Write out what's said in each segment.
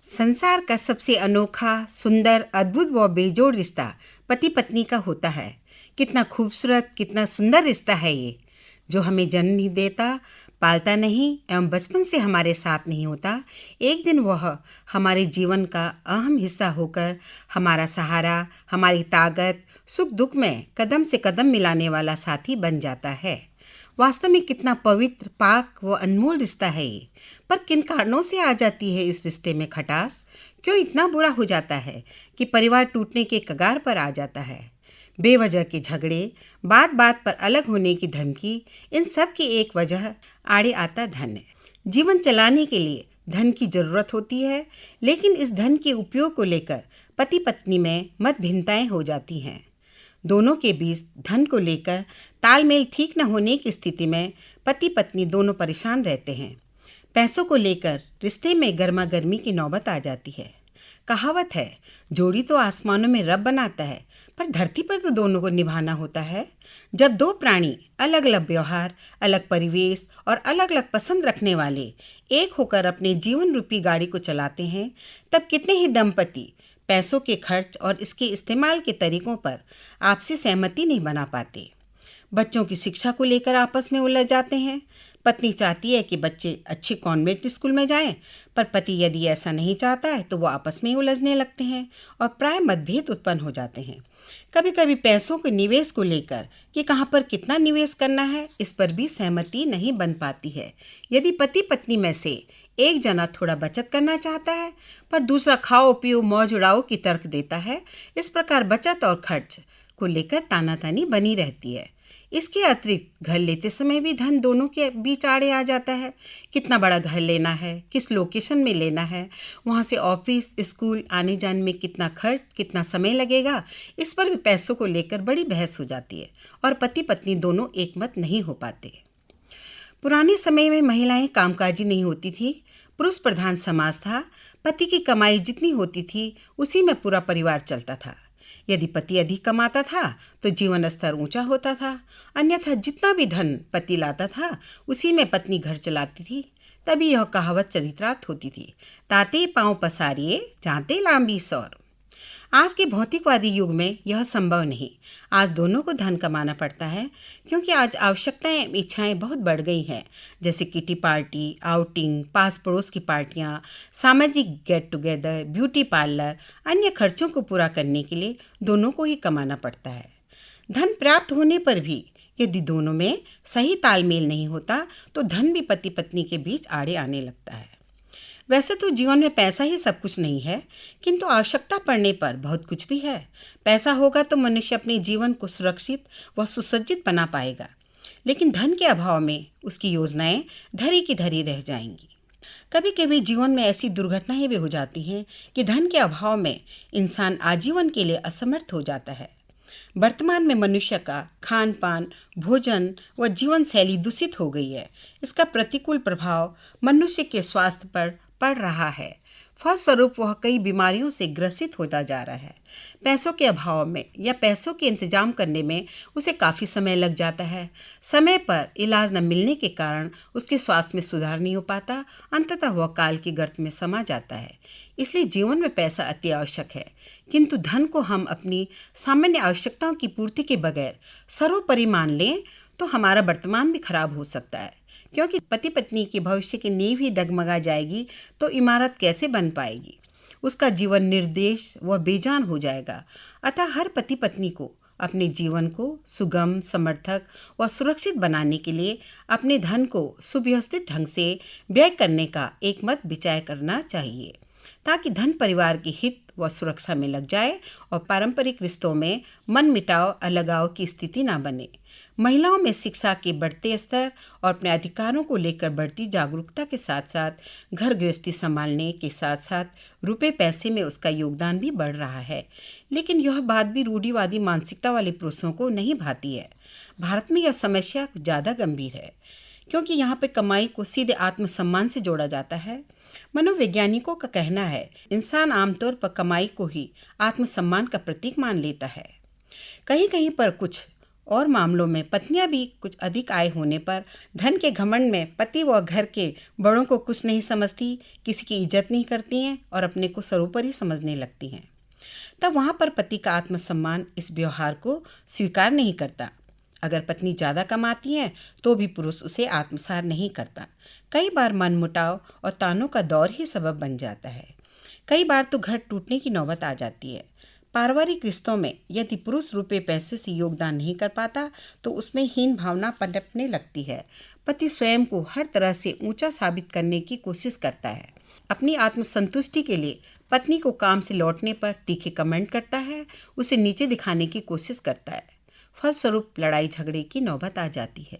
संसार का सबसे अनोखा, सुंदर, अद्भुत व बेजोड़ रिश्ता पति पत्नी का होता है। कितना खूबसूरत, कितना सुंदर रिश्ता है ये, जो हमें जन्म नहीं देता, पालता नहीं एवं बचपन से हमारे साथ नहीं होता। एक दिन वह हमारे जीवन का अहम हिस्सा होकर हमारा सहारा, हमारी ताकत, सुख दुख में कदम से कदम मिलाने वाला साथी बन जाता है। वास्तव में कितना पवित्र, पाक व अनमोल रिश्ता है ये। पर किन कारणों से आ जाती है इस रिश्ते में खटास? क्यों इतना बुरा हो जाता है कि परिवार टूटने के कगार पर आ जाता है? बेवजह के झगड़े, बात बात पर अलग होने की धमकी, इन सब की एक वजह आड़े आता धन है। जीवन चलाने के लिए धन की जरूरत होती है, लेकिन इस धन के उपयोग को लेकर पति पत्नी में मतभिन्नताएं हो जाती हैं। दोनों के बीच धन को लेकर तालमेल ठीक न होने की स्थिति में पति पत्नी दोनों परेशान रहते हैं। पैसों को लेकर रिश्ते में गर्मा गर्मी की नौबत आ जाती है। कहावत है, जोड़ी तो आसमानों में रब बनाता है, पर धरती पर तो दोनों को निभाना होता है। जब दो प्राणी अलग अलग व्यवहार, अलग परिवेश और अलग अलग पसंद रखने वाले एक होकर अपने जीवन रूपी गाड़ी को चलाते हैं, तब कितने ही दंपति पैसों के खर्च और इसके इस्तेमाल के तरीकों पर आपसी सहमति नहीं बना पाते। बच्चों की शिक्षा को लेकर आपस में उलझ जाते हैं। पत्नी चाहती है कि बच्चे अच्छे कॉन्वेंट स्कूल में जाएं, पर पति यदि ऐसा नहीं चाहता है तो वो आपस में ही उलझने लगते हैं और प्राय मतभेद उत्पन्न हो जाते हैं। कभी कभी पैसों के निवेश को लेकर कि कहाँ पर कितना निवेश करना है, इस पर भी सहमति नहीं बन पाती है। यदि पति पत्नी में से एक जना थोड़ा बचत करना चाहता है, पर दूसरा खाओ पियो मौज उड़ाओ की तर्क देता है, इस प्रकार बचत और खर्च को लेकर तानातानी बनी रहती है। इसके अतिरिक्त घर लेते समय भी धन दोनों के बीच आड़े आ जाता है। कितना बड़ा घर लेना है, किस लोकेशन में लेना है, वहाँ से ऑफिस स्कूल आने जाने में कितना खर्च, कितना समय लगेगा, इस पर भी पैसों को लेकर बड़ी बहस हो जाती है और पति पत्नी दोनों एकमत नहीं हो पाते। पुराने समय में महिलाएं कामकाजी नहीं होती थी, पुरुष प्रधान समाज था। पति की कमाई जितनी होती थी उसी में पूरा परिवार चलता था। यदि पति अधिक कमाता था तो जीवन स्तर ऊंचा होता था, अन्यथा जितना भी धन पति लाता था उसी में पत्नी घर चलाती थी। तभी यह कहावत चरितार्थ होती थी, ताते पांव पसारिए जाते लांबी सौर। आज के भौतिकवादी युग में यह संभव नहीं। आज दोनों को धन कमाना पड़ता है, क्योंकि आज आवश्यकताएं इच्छाएं बहुत बढ़ गई हैं, जैसे किटी पार्टी, आउटिंग, पास पड़ोस की पार्टियां, सामाजिक गेट टुगेदर, ब्यूटी पार्लर, अन्य खर्चों को पूरा करने के लिए दोनों को ही कमाना पड़ता है। धन प्राप्त होने पर भी यदि दोनों में सही तालमेल नहीं होता तो धन भी पति पत्नी के बीच आड़े आने लगता है। वैसे तो जीवन में पैसा ही सब कुछ नहीं है, किंतु आवश्यकता पड़ने पर बहुत कुछ भी है। पैसा होगा तो मनुष्य अपने जीवन को सुरक्षित व सुसज्जित बना पाएगा, लेकिन धन के अभाव में उसकी योजनाएं धरी की धरी रह जाएंगी। कभी कभी जीवन में ऐसी दुर्घटनाएं भी हो जाती हैं कि धन के अभाव में इंसान आजीवन के लिए असमर्थ हो जाता है। वर्तमान में मनुष्य का खान पान, भोजन व जीवन शैली दूषित हो गई है। इसका प्रतिकूल प्रभाव मनुष्य के स्वास्थ्य पर पड़ रहा है। फलस्वरूप वह कई बीमारियों से ग्रसित होता जा रहा है। पैसों के अभाव में या पैसों के इंतजाम करने में उसे काफ़ी समय लग जाता है। समय पर इलाज न मिलने के कारण उसके स्वास्थ्य में सुधार नहीं हो पाता। अंततः वह काल की गर्त में समा जाता है। इसलिए जीवन में पैसा अति आवश्यक है, किंतु धन को हम अपनी सामान्य आवश्यकताओं की पूर्ति के बगैर सर्वोपरि मान लें तो हमारा वर्तमान भी खराब हो सकता है, क्योंकि पति पत्नी के भविष्य की नींव ही डगमगा जाएगी तो इमारत कैसे बन पाएगी। उसका जीवन निर्देश व बेजान हो जाएगा। अतः हर पति पत्नी को अपने जीवन को सुगम, समर्थक व सुरक्षित बनाने के लिए अपने धन को सुव्यवस्थित ढंग से व्यय करने का एकमत विचार करना चाहिए, ताकि धन परिवार के हित व सुरक्षा में लग जाए और पारंपरिक रिश्तों में मन मिटाव, अलगाव की स्थिति न बने। महिलाओं में शिक्षा के बढ़ते स्तर और अपने अधिकारों को लेकर बढ़ती जागरूकता के साथ साथ घर गृहस्थी संभालने के साथ साथ रुपए पैसे में उसका योगदान भी बढ़ रहा है। लेकिन यह बात भी रूढ़िवादी मानसिकता वाले पुरुषों को नहीं भाती है। भारत में यह समस्या कुछ ज़्यादा गंभीर है, क्योंकि यहाँ पे कमाई को सीधे आत्मसम्मान से जोड़ा जाता है। मनोवैज्ञानिकों का कहना है, इंसान आमतौर पर कमाई को ही आत्मसम्मान का प्रतीक मान लेता है। कहीं कहीं पर कुछ और मामलों में पत्नियां भी कुछ अधिक आय होने पर धन के घमंड में पति व घर के बड़ों को कुछ नहीं समझती, किसी की इज्जत नहीं करती हैं और अपने को सर्वोपरि समझने लगती हैं। तब वहाँ पर पति का आत्मसम्मान इस व्यवहार को स्वीकार नहीं करता। अगर पत्नी ज़्यादा कमाती है तो भी पुरुष उसे आत्मसात नहीं करता। कई बार मनमुटाव और तानों का दौर ही सबब बन जाता है। कई बार तो घर टूटने की नौबत आ जाती है। पारिवारिक रिश्तों में यदि पुरुष रुपये पैसे से योगदान नहीं कर पाता तो उसमें हीन भावना पनपने लगती है। पति स्वयं को हर तरह से ऊंचा साबित करने की कोशिश करता है। अपनी आत्मसंतुष्टि के लिए पत्नी को काम से लौटने पर तीखे कमेंट करता है, उसे नीचे दिखाने की कोशिश करता है। फलस्वरूप लड़ाई झगड़े की नौबत आ जाती है।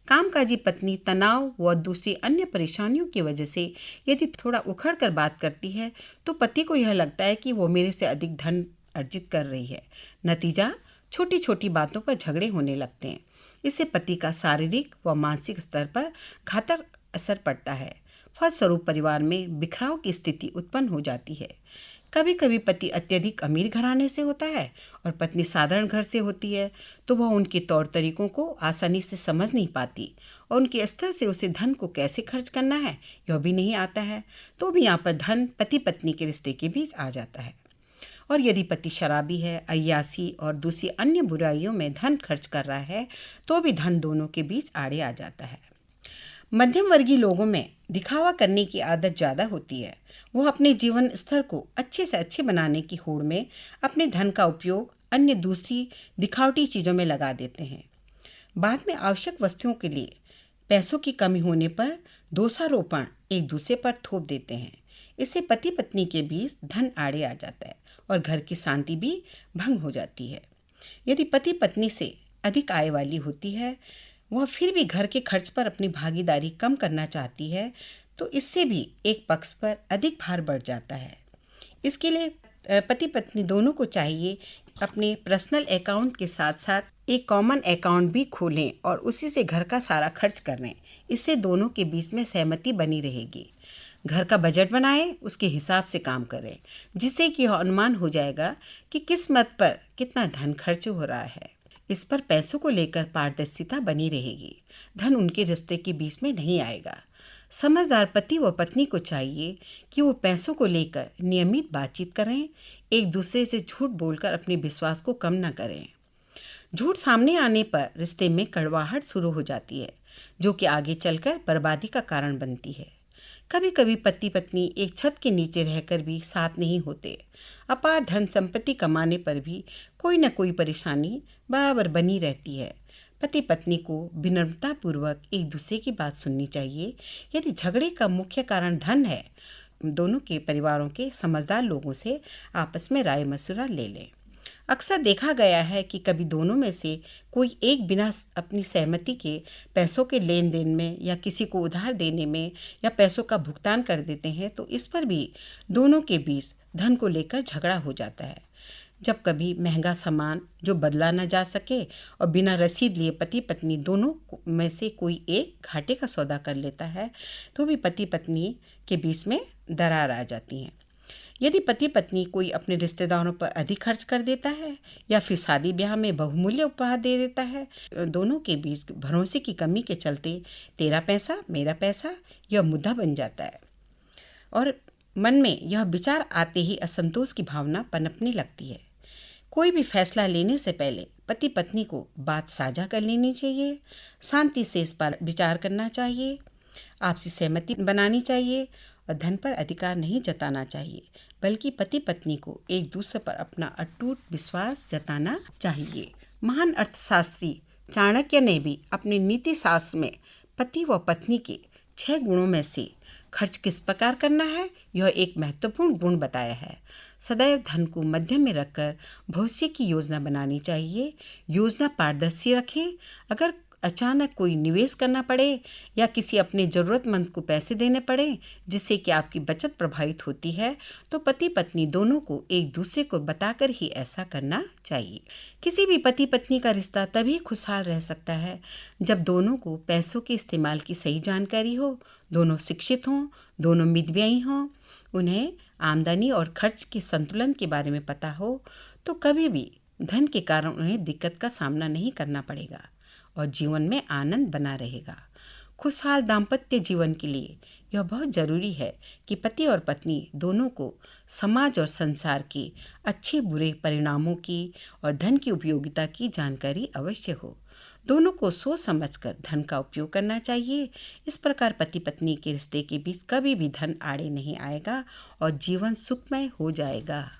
कामकाजी पत्नी तनाव व दूसरी अन्य परेशानियों की वजह से यदि थोड़ा उखड़ कर बात करती है तो पति को यह लगता है कि वो मेरे से अधिक धन अर्जित कर रही है। नतीजा, छोटी छोटी बातों पर झगड़े होने लगते हैं। इससे पति का शारीरिक व मानसिक स्तर पर घातक असर पड़ता है। फलस्वरूप परिवार में बिखराव की स्थिति उत्पन्न हो जाती है। कभी कभी पति अत्यधिक अमीर घराने से होता है और पत्नी साधारण घर से होती है, तो वह उनके तौर तरीकों को आसानी से समझ नहीं पाती और उनके स्तर से उसे धन को कैसे खर्च करना है यह भी नहीं आता है। तो भी यहाँ पर धन पति पत्नी के रिश्ते के बीच आ जाता है। और यदि पति शराबी है, अय्यासी और दूसरी अन्य बुराइयों में धन खर्च कर रहा है तो भी धन दोनों के बीच आड़े आ जाता है। मध्यम वर्गीय लोगों में दिखावा करने की आदत ज़्यादा होती है। वह अपने जीवन स्तर को अच्छे से अच्छे बनाने की होड़ में अपने धन का उपयोग अन्य दूसरी दिखावटी चीज़ों में लगा देते हैं। बाद में आवश्यक वस्तुओं के लिए पैसों की कमी होने पर दोषारोपण एक दूसरे पर थोप देते हैं। इससे पति पत्नी के बीच धन आड़े आ जाता है और घर की शांति भी भंग हो जाती है। यदि पति पत्नी से अधिक आय वाली होती है, वह फिर भी घर के खर्च पर अपनी भागीदारी कम करना चाहती है तो इससे भी एक पक्ष पर अधिक भार बढ़ जाता है। इसके लिए पति पत्नी दोनों को चाहिए अपने पर्सनल अकाउंट के साथ साथ एक कॉमन अकाउंट भी खोलें और उसी से घर का सारा खर्च करें। इससे दोनों के बीच में सहमति बनी रहेगी। घर का बजट बनाएं, उसके हिसाब से काम करें, जिससे कि यह अनुमान हो जाएगा कि किस मत पर कितना धन खर्च हो रहा है। इस पर पैसों को लेकर पारदर्शिता बनी रहेगी। धन उनके रिश्ते के बीच में नहीं आएगा। समझदार पति व पत्नी को चाहिए कि वो पैसों को लेकर नियमित बातचीत करें, एक दूसरे से झूठ बोलकर अपने विश्वास को कम न करें। झूठ सामने आने पर रिश्ते में कड़वाहट शुरू हो जाती है, जो कि आगे चलकर बर्बादी का कारण बनती है। कभी कभी पति पत्नी एक छत के नीचे रहकर भी साथ नहीं होते। अपार धन संपत्ति कमाने पर भी कोई न कोई परेशानी बराबर बनी रहती है। पति पत्नी को विनम्रतापूर्वक एक दूसरे की बात सुननी चाहिए। यदि झगड़े का मुख्य कारण धन है, दोनों के परिवारों के समझदार लोगों से आपस में राय मशवरा ले लें। अक्सर देखा गया है कि कभी दोनों में से कोई एक बिना अपनी सहमति के पैसों के लेन देन में या किसी को उधार देने में या पैसों का भुगतान कर देते हैं तो इस पर भी दोनों के बीच धन को लेकर झगड़ा हो जाता है। जब कभी महंगा सामान जो बदला न जा सके और बिना रसीद लिए पति पत्नी दोनों में से कोई एक घाटे का सौदा कर लेता है तो भी पति पत्नी के बीच में दरार आ जाती है। यदि पति पत्नी कोई अपने रिश्तेदारों पर अधिक खर्च कर देता है या फिर शादी ब्याह में बहुमूल्य उपहार दे देता है, दोनों के बीच भरोसे की कमी के चलते तेरा पैसा मेरा पैसा यह मुद्दा बन जाता है और मन में यह विचार आते ही असंतोष की भावना पनपने लगती है। कोई भी फैसला लेने से पहले पति पत्नी को बात साझा कर लेनी चाहिए, शांति से इस पर विचार करना चाहिए, आपसी सहमति बनानी चाहिए और धन पर अधिकार नहीं जताना चाहिए, बल्कि पति पत्नी को एक दूसरे पर अपना अटूट विश्वास जताना चाहिए। महान अर्थशास्त्री चाणक्य ने भी अपने नीति शास्त्र में पति व पत्नी के 6 गुणों में से खर्च किस प्रकार करना है यह एक महत्वपूर्ण गुण बताया है। सदैव धन को मध्य में रखकर भविष्य की योजना बनानी चाहिए। योजना पारदर्शी रखें। अगर अचानक कोई निवेश करना पड़े या किसी अपने ज़रूरतमंद को पैसे देने पड़े जिससे कि आपकी बचत प्रभावित होती है तो पति पत्नी दोनों को एक दूसरे को बताकर ही ऐसा करना चाहिए। किसी भी पति पत्नी का रिश्ता तभी खुशहाल रह सकता है जब दोनों को पैसों के इस्तेमाल की सही जानकारी हो, दोनों शिक्षित हों, दोनों मितव्ययी हों, उन्हें आमदनी और खर्च के संतुलन के बारे में पता हो। तो कभी भी धन के कारण उन्हें दिक्कत का सामना नहीं करना पड़ेगा और जीवन में आनंद बना रहेगा। खुशहाल दाम्पत्य जीवन के लिए यह बहुत ज़रूरी है कि पति और पत्नी दोनों को समाज और संसार के अच्छे बुरे परिणामों की और धन की उपयोगिता की जानकारी अवश्य हो। दोनों को सोच समझकर धन का उपयोग करना चाहिए। इस प्रकार पति पत्नी के रिश्ते के बीच कभी भी धन आड़े नहीं आएगा और जीवन सुखमय हो जाएगा।